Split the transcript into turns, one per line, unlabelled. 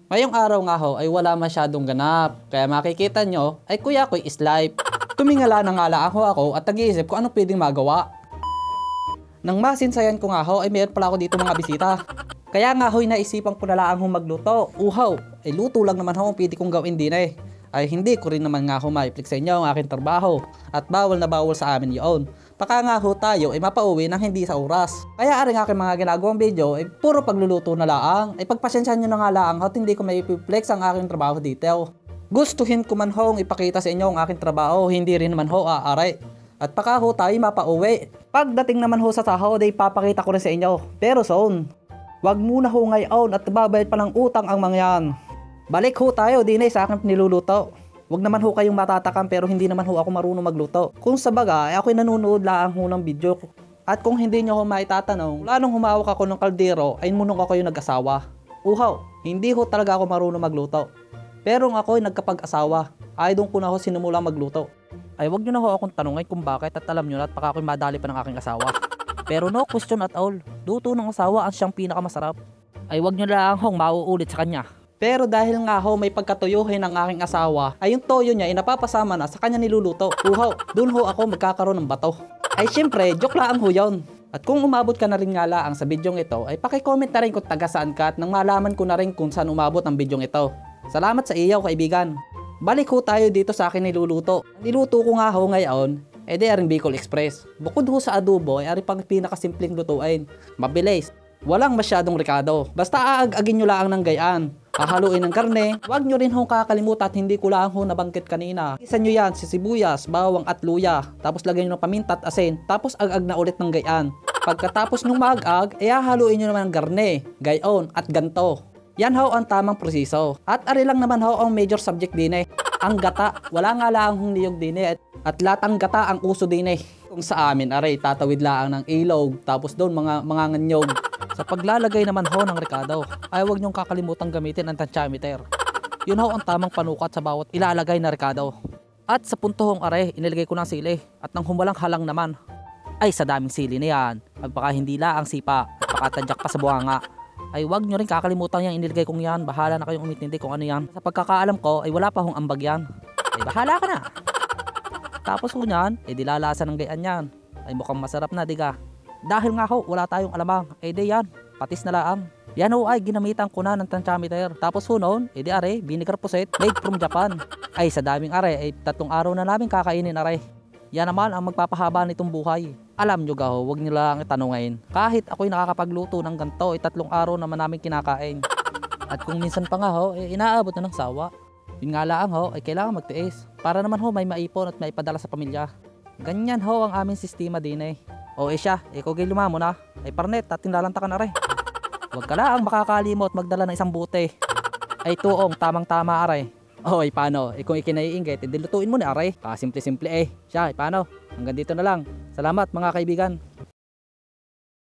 Ngayong araw nga ho ay wala masyadong ganap. Kaya makikita nyo ay kuya ko is live. Tumingala na nga lang ako at nag-iisip kung anong pwedeng magawa. Nang masinsayan ko nga ho ay mayroon pala ako dito mga bisita. Kaya nga ho'y naisipan ko na lang hong magluto. Uhaw, ay luto lang naman ho ang pwede kong gawin din eh. Ay hindi ko rin naman nga ho maiplik sa inyo ang aking trabaho. At bawal na bawal sa amin yun. Baka nga ho tayo ay mapauwi ng hindi sa oras. Kaya aring aking mga ginagawang video ay puro pagluluto na laang. Ay pagpasensyahan nyo na nga laang at hindi ko maipiplex ang aking trabaho detail. Gustuhin ko man hong ipakita sa inyo ang aking trabaho, hindi rin naman ho aaray. At baka ho tayo mapauwi. Pagdating naman ho sa sahod ay papakita ko rin sa inyo. Pero soon, wag muna ho ngayon at babayad pa ng utang ang mga yan. Balik ho tayo din sa aking niluluto. Wag naman ho kayong matatakam pero hindi naman ho ako marunong magluto. Kung sa baga ay ako'y nanonood lang ho ng video. At kung hindi nyo ho maitatanong, mula nung humawak ako ng kaldero ay munong ako yung nag-asawa. Uhaw, hindi ho talaga ako marunong magluto. Pero ako'y nagkapag-asawa. Ay doon ko na ho sinumulang magluto. Ay wag nyo na ho akong tanungin kung bakit at alam nyo na at baka ako'y madali pa ng aking asawa. Pero no question at all, luto ng asawa ang siyang pinakamasarap. Ay wag nyo lang hong mauulit sa kanya. Pero dahil nga ho may pagkatuyuhin ng aking asawa, ay yung toyo niya ay napapasama na sa kanya niluluto. Uhaw, dun ho ako magkakaroon ng bato. Ay syempre, joke lang ho yun. At kung umabot ka na rin nga lang sa bidyong ito, ay pakicomment na rin kung taga saan ka at nang malaman ko na rin kung saan umabot ang bidyong ito. Salamat sa iyo kaibigan. Balik ho tayo dito sa akin niluluto. Niluto ko nga ho ngayon, di aring Bicol Express. Bukod ho sa adobo ay aring pang pinakasimpleng lutuin. Mabilis. Walang masyadong rekado. Basta aag-agin nyo lang ng gayaan. Hahaluin ng karne. Huwag nyo rin hong kakalimutan at hindi ko lang ho nabanggit kanina. Isa nyo yan si sibuyas, bawang at luya. Tapos lagyan nyo ng paminta at asin. Tapos agag na ulit ng gayaan. Pagkatapos nung mag-ag, hahaluin nyo naman ng garne, gayon at ganto. Yan ho ang tamang proseso. At ari lang naman ho ang major subject din eh. Ang gata. Wala nga lang hong niyog din eh. At lahat ang gata ang uso din eh. Kung sa amin, aray, tatawid lang ng ilog. Tapos doon mga nganyog. Sa paglalagay naman ho ng rekado, ay huwag niyong kakalimutan gamitin ang tansyameter. Yun ho ang tamang panukat sa bawat ilalagay na rekado. At sa puntohong aray, inilagay ko ng sili. At nang humalang halang naman, ay sa daming sili na yan, at baka hindi la ang sipa, at baka tadyak pa sa buhanga. Ay huwag nyo rin kakalimutan yung inilagay kong yan. Bahala na kayong umintindi kung ano yan. Sa pagkakaalam ko, ay wala pa hong ambag yan. Ay bahala ka na. Tapos ho nyan, dilalasan ng gayaan yan. Ay mukhang masarap na, diga. Dahil nga ho, wala tayong alamang. Di yan, patis na laang. Yan ho ay ginamitan ko na ng tansyameter. Tapos ho noon, di are, vinegar puset, made from Japan. Ay sa daming are, ay 3 araw na namin kakainin are. Yan naman ang magpapahaba nitong buhay. Alam nyo ga ho, huwag nyo lang itanungin. Kahit ako'y nakakapagluto ng ganito, 3 araw naman namin kinakain. At kung minsan pa nga ho, inaabot na ng sawa. Yun nga lang ho, ay kailangan magtiis. Para naman ho may maipon at maipadala sa pamilya. Ganyan ho ang aming sistema din eh. O siya, ikaw gay lumamo na. Ay parnet, at tinlalanta ka na rin. Huwag ka lang makakalimot magdala ng isang bote. Ay tuong, tamang-tama aray. Ay paano? Kung ikinaiinggit, dilutuin mo na aray. Simple-simple eh. Siya, paano? Hanggang dito na lang. Salamat mga kaibigan.